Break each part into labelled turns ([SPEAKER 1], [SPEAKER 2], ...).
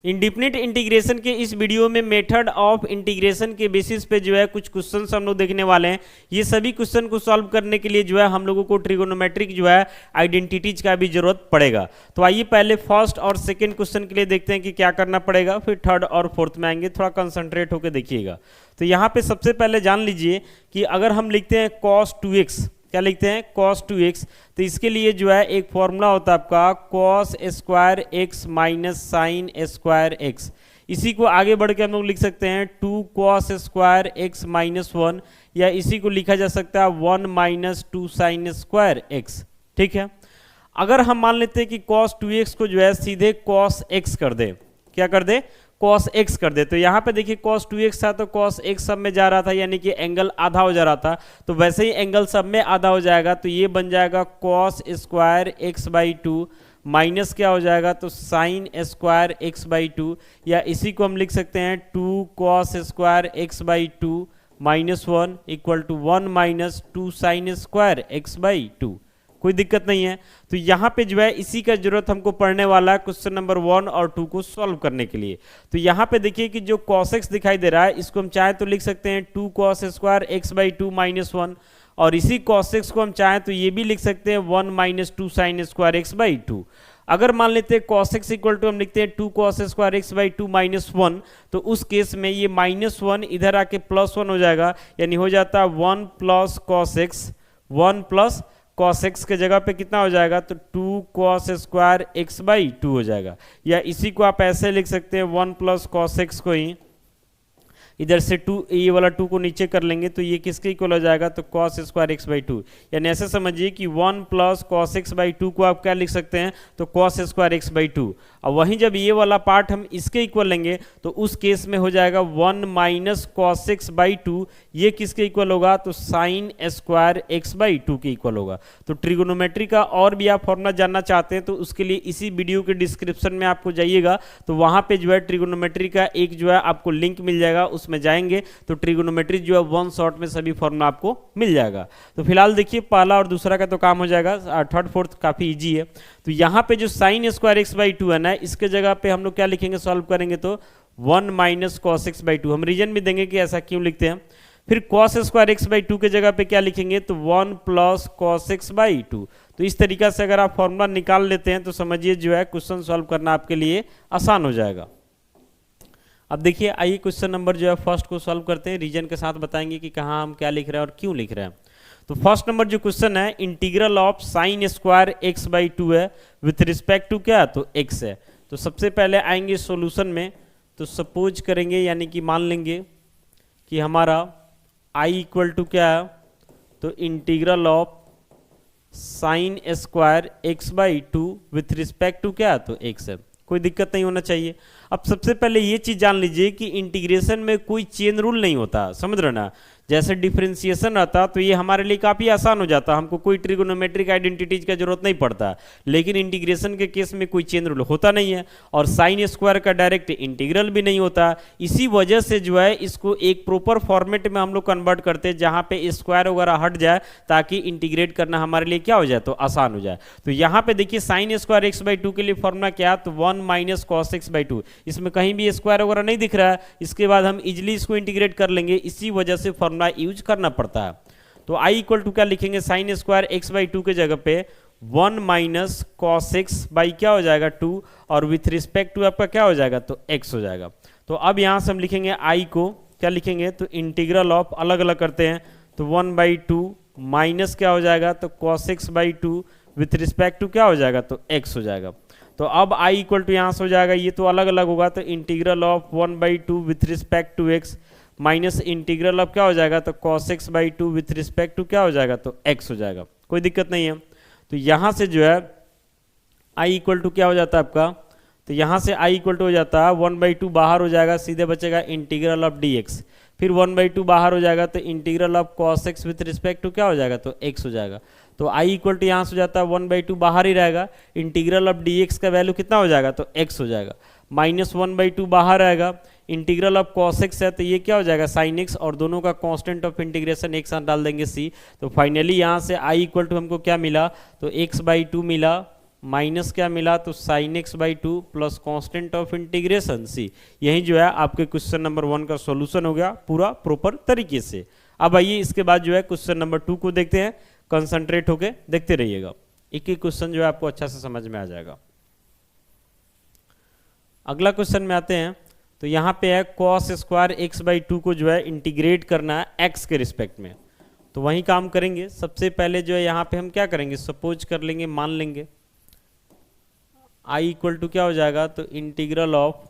[SPEAKER 1] Indefinite integration के इस video में मेथड ऑफ इंटीग्रेशन के बेसिस पे जो है कुछ क्वेश्चंस हम लोग देखने वाले हैं। ये सभी क्वेश्चन को सॉल्व करने के लिए जो है हम लोगों को ट्रिगोनोमेट्रिक जो है आइडेंटिटीज का भी जरूरत पड़ेगा। तो आइए पहले फर्स्ट और सेकंड क्वेश्चन के लिए देखते हैं कि क्या करना पड़ेगा, फिर थर्ड और फोर्थ में आएंगे। थोड़ा कंसंट्रेट होकर देखिएगा। तो यहाँ पे सबसे पहले जान लीजिए कि अगर हम लिखते हैं cos 2x, क्या लिखते हैं cos 2x, तो इसके लिए जो है एक फॉर्मूला होता है आपका cos square x minus sign square x। इसी को आगे बढ़ के हम लोग लिख सकते हैं 2 cos स्क्वायर x माइनस 1, या इसी को लिखा जा सकता है 1 माइनस 2 साइन स्क्वायर x। ठीक है, अगर हम मान लेते हैं कि cos 2x को जो है सीधे cos x कर दे, क्या कर दे, cos x कर दे, तो यहाँ पे देखिए cos 2x था तो cos x सब में जा रहा था, यानी कि एंगल आधा हो जा रहा था। तो वैसे ही एंगल सब में आधा हो जाएगा, तो ये बन जाएगा cos square x by 2 minus क्या हो जाएगा, तो साइन स्क्वायर x बाई 2, या इसी को हम लिख सकते हैं 2 cos square x by 2 minus 1 equal to 1 minus 2 sine square x by 2। कोई दिक्कत नहीं है। तो यहाँ पे जो है इसी का जरूरत हमको पड़ने वाला है क्वेश्चन नंबर 1 और 2 को सॉल्व करने के लिए। तो यहाँ पे देखिए कि जो cos x दिखाई दे रहा है, इसको हम चाहे तो लिख सकते हैं 2 cos square x by 2 minus 1, और इसी cos x को हम चाहें तो ये भी लिख सकते हैं 1 minus 2 sine square x by 2। अगर मान लेते हैं cos x इक्वल टू हम लिखते हैं 2 cos square x by 2 minus 1, तो उस केस में ये माइनस 1 इधर आके प्लस 1 हो जाएगा, यानी हो जाता है 1 plus cos x, 1 plus cos x के जगह पे कितना हो जाएगा, तो 2 cos स्क्वायर x बाई 2 हो जाएगा। या इसी को आप ऐसे लिख सकते हैं 1 प्लस cos x को ही इधर से 2, ये वाला 2 को नीचे कर लेंगे तो ये किसके इक्वल हो जाएगा, तो cos स्क्वायर x बाई 2। यानी ऐसे समझिए कि 1 प्लस cos x बाई 2 को आप क्या लिख सकते हैं, तो cos स्क्वायर x बाई 2। और वहीं जब ये वाला पार्ट हम इसके इक्वल लेंगे तो उस केस में हो जाएगा 1 माइनस cos x बाई 2, ये किसके इक्वल होगा, तो साइन स्क्वायर x बाई 2 के इक्वल होगा। तो ट्रिगोनोमेट्री का और भी आप फॉर्मूला जानना चाहते हैं तो उसके लिए इसी वीडियो के डिस्क्रिप्शन में आपको जाइएगा, तो वहाँ पे जो है ट्रिगोनोमेट्री का एक जो है आपको लिंक मिल जाएगा, उसमें जाएंगे तो ट्रिगोनोमेट्री जो है वन शॉट में सभी फॉर्मूला आपको मिल जाएगा। तो फिलहाल देखिए पहला और दूसरा का तो काम हो जाएगा, थर्ड फोर्थ काफी इजी है। तो यहाँ पे जो साइन स्क्वायर x बाई 2 है ना, इसके जगह पे हम लोग क्या लिखेंगे सॉल्व करेंगे, तो 1 माइनस cos x बाई 2। हम रीजन भी देंगे कि ऐसा क्यों लिखते हैं। फिर cos स्क्वायर x बाई 2 के जगह पे क्या लिखेंगे, तो 1 प्लस cos x बाई 2। तो इस तरीका से अगर आप फॉर्मूला निकाल लेते हैं तो समझिए जो है क्वेश्चन सॉल्व करना आपके लिए आसान हो जाएगा। अब देखिए आइए क्वेश्चन नंबर जो है फर्स्ट को सॉल्व करते हैं, रीजन के साथ बताएंगे कि कहाँ हम क्या लिख रहे हैं और क्यों लिख रहे हैं। तो फर्स्ट नंबर जो क्वेश्चन है, integral of sine square x by 2 है विथ रिस्पेक्ट टू क्या, तो x है। तो सबसे पहले आएंगे सॉल्यूशन में, तो सपोज करेंगे यानी कि मान लेंगे कि हमारा i इक्वल टू क्या है, तो integral of sine square x by 2 with respect to क्या, तो x है। कोई दिक्कत नहीं होना चाहिए। अब सबसे पहले ये चीज जान लीजिए कि इंटीग्रेशन में कोई चेन रूल नहीं होता, समझ रहे ना। जैसे डिफरेंशिएशन रहता तो ये हमारे लिए काफ़ी आसान हो जाता, हमको कोई ट्रिगोनोमेट्रिक आइडेंटिटीज का जरूरत नहीं पड़ता। लेकिन इंटीग्रेशन के केस में कोई चेन रूल होता नहीं है और साइन स्क्वायर का डायरेक्ट इंटीग्रल भी नहीं होता। इसी वजह से जो है इसको एक प्रॉपर फॉर्मेट में हम लोग कन्वर्ट करते हैं जहाँ पे स्क्वायर वगैरह हट जाए, ताकि इंटीग्रेट करना हमारे लिए क्या हो जाए, तो आसान हो जाए। तो यहाँ पे देखिए साइन स्क्वायर एक्स बाई 2 के लिए फॉर्मूला क्या, तो 1 माइनस कॉस एक्स बाई 2। इसमें कहीं भी स्क्वायर वगैरह नहीं दिख रहा है, इसके बाद हम इजिली इसको इंटीग्रेट कर लेंगे। इसी वजह से फॉर्मूला यूज करना पड़ता है। तो i इक्वल टू क्या लिखेंगे, साइन स्क्वायर एक्स बाई 2 के जगह पे 1 माइनस कॉस एक्स बाई क्या हो जाएगा 2, और विथ रिस्पेक्ट टू आपका क्या हो जाएगा, तो x हो जाएगा। तो अब यहां से हम लिखेंगे i को क्या लिखेंगे, तो इंटीग्रल ऑफ अलग अलग करते हैं, तो 1 बाई 2 माइनस क्या हो जाएगा, तो cos x by 2 with respect to क्या हो जाएगा, तो x हो जाएगा। तो अब i इक्वल टू यहाँ से हो जाएगा, ये तो अलग अलग होगा, तो integral of 1 by 2 with respect to x minus integral of क्या हो जाएगा, तो cos x by 2 with respect to क्या हो जाएगा, तो x हो जाएगा। कोई दिक्कत नहीं है। तो यहाँ से जो है i इक्वल टू क्या हो जाता है आपका, तो यहाँ से i इक्वल टू हो जाता है 1 बाई 2 बाहर हो जाएगा, सीधे बचेगा इंटीग्रल ऑफ dx। फिर 1 बाई 2 बाहर हो जाएगा, तो integral of cos x with respect to क्या हो जाएगा, तो x हो जाएगा। तो i इक्वल टू यहाँ से हो जाता है 1 बाई 2 बाहर ही रहेगा, इंटीग्रल ऑफ dx का वैल्यू कितना हो जाएगा, तो x हो जाएगा। माइनस 1 बाई 2 बाहर आएगा, इंटीग्रल ऑफ cos x है तो ये क्या हो जाएगा, साइन x, और दोनों का कांस्टेंट ऑफ इंटीग्रेशन एक साथ डाल देंगे c। तो फाइनली यहाँ से i इक्वल टू हमको क्या मिला, तो x बाई 2 मिला माइनस क्या मिला, तो sine x by two plus constant of integration C. यही जो है आपके क्वेश्चन नंबर 1 का सॉल्यूशन हो गया पूरा प्रॉपर तरीके से। अब आइए इसके बाद जो है क्वेश्चन नंबर 2 को देखते हैं, कंसंट्रेट होके देखते रहिएगा, एक एक क्वेश्चन जो है आपको अच्छा से समझ में आ जाएगा। अगला क्वेश्चन में आते हैं, तो यहाँ पे है cos square x by to को जो है इंटीग्रेट करना है एक्स के रिस्पेक्ट में। तो वही काम करेंगे, सबसे पहले जो है यहाँ पे हम क्या करेंगे, सपोज कर लेंगे, मान लेंगे आई इक्वल टू क्या हो जाएगा, तो integral of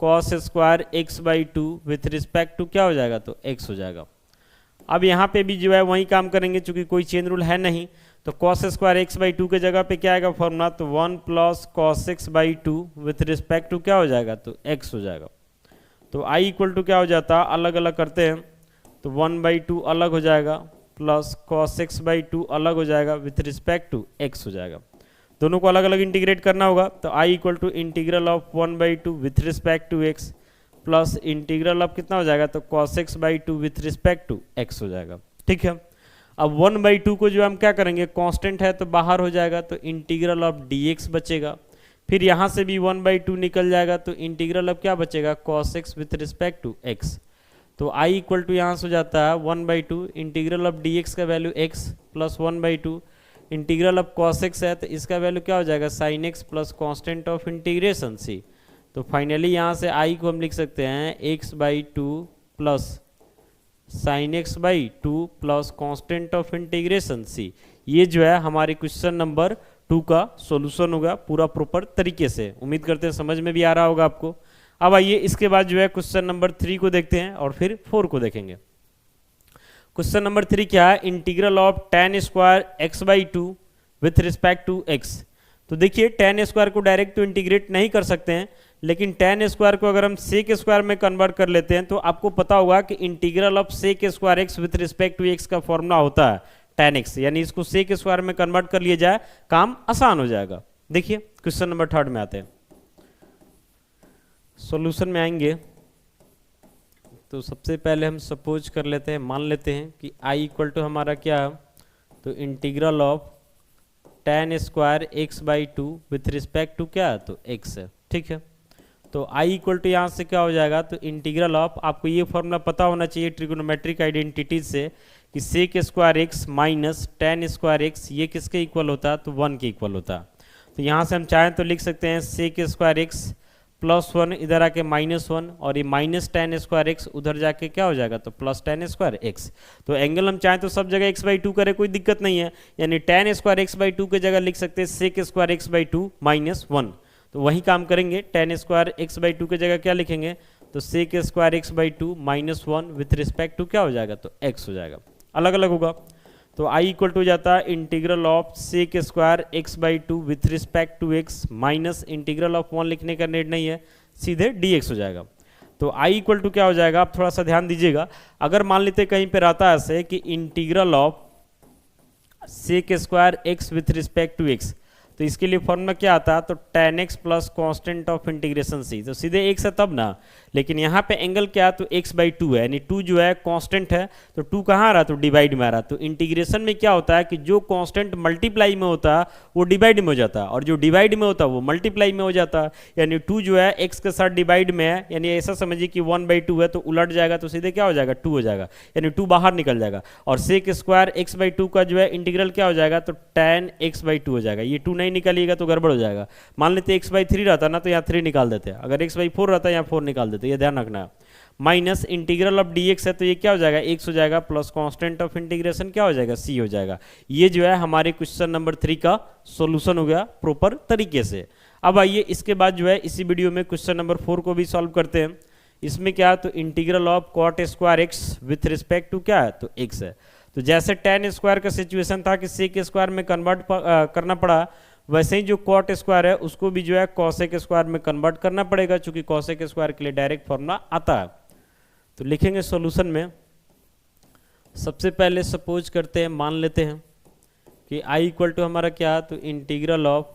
[SPEAKER 1] cos square x by two with respect to क्या हो जाएगा, तो एक्स हो जाएगा। अब यहाँ पे भी जो है वही काम करेंगे, चूंकि कोई चेन रूल है नहीं, तो cos square x by two के जगह पे क्या आएगा फॉर्मूला, तो 1 plus cos x by two with respect to क्या हो जाएगा, तो एक्स हो जाएगा। तो आई इक्वल टू क्या हो जाता, अलग अलग करते हैं, तो 1/2 अलग हो जाएगा plus cos x by to अलग हो जाएगा विथ रिस्पेक्ट टू एक्स हो जाएगा। दोनों को अलग अलग इंटीग्रेट करना होगा, तो I equal to integral of 1/2 with respect to x plus integral of कितना हो जाएगा, तो cos x by two with respect to x हो जाएगा। ठीक है, अब 1/2 को जो हम क्या करेंगे, कांस्टेंट है तो बाहर हो जाएगा, तो इंटीग्रल ऑफ dx बचेगा। फिर यहाँ से भी 1/2 निकल जाएगा, तो इंटीग्रल ऑफ क्या बचेगा, cos x with respect to x। तो i इक्वल टू यहाँ से हो जाता है 1/2 इंटीग्रल ऑफ dx का value x plus 1/2 integral of cos x है, तो इसका वैल्यू क्या हो जाएगा, sin x plus constant of integration c। तो फाइनली यहाँ से i को हम लिख सकते हैं x/2 plus sine x by two plus constant of integration C. ये जो है हमारे क्वेश्चन नंबर 2 का सॉल्यूशन होगा पूरा प्रॉपर तरीके से। उम्मीद करते हैं समझ में भी आ रहा होगा आपको। अब आइए इसके बाद जो है क्वेश्चन नंबर 3 को देखते हैं और फिर 4 को देखेंगे। क्वेश्चन नंबर 3 क्या है, integral of tan square x by two with respect to x. तो देखिए tan स्क्वायर को डायरेक्ट तो इंटीग्रेट नहीं कर सकते हैं, लेकिन tan स्क्वायर को अगर हम sec स्क्वायर में कन्वर्ट कर लेते हैं तो आपको पता होगा कि integral of sec square x with respect to x का फॉर्मूला होता है tan x, यानी इसको sec स्क्वायर में कन्वर्ट कर लिया जाए, काम आसान हो जाएगा। देखिए क्वेश्चन नंबर 3 में आते हैं, सॉल्यूशन में आएंगे तो सबसे पहले हम सपोज कर लेते हैं, मान लेते हैं कि i इक्वल टू हमारा क्या है, तो integral of tan square x by two with respect to क्या है, तो x है। ठीक है, तो i इक्वल टू यहाँ से क्या हो जाएगा, तो इंटीग्रल ऑफ, आपको ये फॉर्मूला पता होना चाहिए ट्रिगोनोमेट्रिक आइडेंटिटीज से कि sec square x minus tan square x ये किसके इक्वल होता है, तो 1 के इक्वल होता है। तो यहाँ से हम चाहें तो लिख सकते हैं sec स्क्वायर एक्स प्लस 1 इधर आके -1 और ये माइनस tan स्क्वायर एक्स उधर जाके क्या हो जाएगा, तो प्लस tan स्क्वायर एक्स। तो एंगल हम चाहें तो सब जगह x/2 करें, कोई दिक्कत नहीं है, यानी tan स्क्वायर x/2 की जगह लिख सकते हैं sec स्क्वायर x/2 -1। तो वही काम करेंगे, tan स्क्वायर x/2 की जगह क्या लिखेंगे, तो sec square x/2 -1 with respect to क्या हो जाएगा, तो x हो जाएगा, अलग अलग होगा। तो i इक्वल टू जाता है integral of sec square x/2 with respect to x minus integral of 1 लिखने का नीड नहीं है, सीधे dx हो जाएगा। तो i इक्वल टू क्या हो जाएगा, आप थोड़ा सा ध्यान दीजिएगा, अगर मान लेते कहीं पे रहता है ऐसे कि integral of sec square x with respect to x, तो इसके लिए फॉर्मूला क्या आता है, तो tan x plus constant of integration c। तो सीधे x है तब ना, लेकिन यहाँ पे एंगल क्या है, तो x/2 है, यानी 2 जो है कांस्टेंट है, तो 2 कहाँ आ रहा, तो डिवाइड में आ रहा। तो इंटीग्रेशन में क्या होता है कि जो कांस्टेंट मल्टीप्लाई में होता है वो डिवाइड में हो जाता है, और जो डिवाइड में होता है वो मल्टीप्लाई में हो जाता है। यानी 2 जो है x के साथ डिवाइड में है, यानी ऐसा समझिए कि 1/2 है, तो उलट जाएगा, तो सीधे क्या हो जाएगा, 2 हो जाएगा, यानी 2 बाहर निकल जाएगा। और sec स्क्वायर x/2 का जो है इंटीग्रल क्या हो जाएगा, तो tan x/2 हो जाएगा। ये 2 नहीं निकालिएगा तो गड़बड़ हो जाएगा। मान लेते x/3 रहता ना, तो यहाँ 3 निकाल देते हैं, अगर x/4 रहता है यहाँ 4 निकाल देते, ये ध्यान रखना है। माइनस इंटीग्रल ऑफ dx है, तो ये क्या हो जाएगा, x हो जाएगा, प्लस कांस्टेंट ऑफ इंटीग्रेशन क्या हो जाएगा, c हो जाएगा। ये जो है हमारे क्वेश्चन नंबर 3 का सॉल्यूशन हो गया प्रॉपर तरीके से। अब आइए इसके बाद जो है इसी वीडियो में क्वेश्चन नंबर 4 को भी सॉल्व करते हैं। इसमें क्या है, तो integral of cot square x with respect to क्या है, तो x है। तो जैसे tan स्क्वायर का सिचुएशन था कि sec स्क्वायर में कन्वर्ट करना पड़ा, वैसे ही जो cot स्क्वायर है उसको भी जो है cosec स्क्वायर में कन्वर्ट करना पड़ेगा, चूंकि cosec स्क्वायर के लिए डायरेक्ट फॉर्मूला आता है। तो लिखेंगे सॉल्यूशन में, सबसे पहले सपोज करते हैं, मान लेते हैं कि i इक्वल टू हमारा क्या है, तो integral of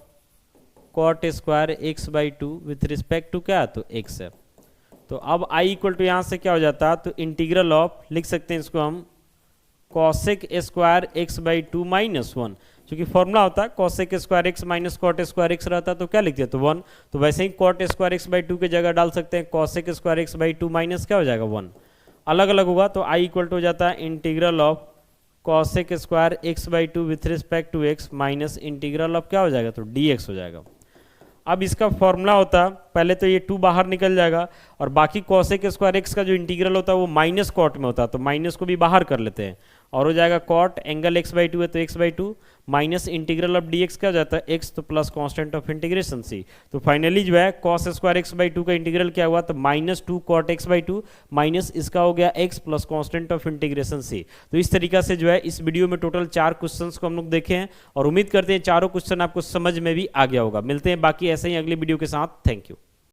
[SPEAKER 1] cot square x/2 with respect to क्या है, तो x है। तो अब i इक्वल टू यहाँ से क्या हो जाता है, तो इंटीग्रल ऑफ, लिख सकते हैं इसको हम cosec square x by two minus one, क्योंकि फॉर्मूला होता है cosec square x minus cot square x रहता है तो क्या लिखते हैं तो वन, तो वैसे ही cot square x by two की जगह डाल सकते हैं cosec square x by two minus क्या हो जाएगा वन, अलग अलग होगा तो आई इक्वल टू हो जाता है integral of cosec square x by two with respect to x minus integral of क्या हो जाएगा तो डी एक्स हो जाएगा। अब इसका फॉर्मूला होता पहले तो ये टू बाहर निकल जाएगा और बाकी कॉसेक स्क्वायर एक्स का जो इंटीग्रल होता है वो माइनस कॉट में होता है तो माइनस को भी बाहर कर लेते हैं और हो जाएगा cot angle x by two है तो x by two minus integral of d x क्या हो जाता है एक्स तो plus constant of integration C, तो फाइनली जो है cos square x by two का इंटीग्रल क्या हुआ तो minus two cot x by two minus इसका हो गया x plus constant of integration C. तो इस तरीका से जो है इस वीडियो में टोटल 4 क्वेश्चंस को हम लोग देखे हैं और उम्मीद करते हैं चारों क्वेश्चन आपको समझ में भी आ गया होगा। मिलते हैं बाकी ऐसे ही अगली वीडियो के साथ, थैंक यू।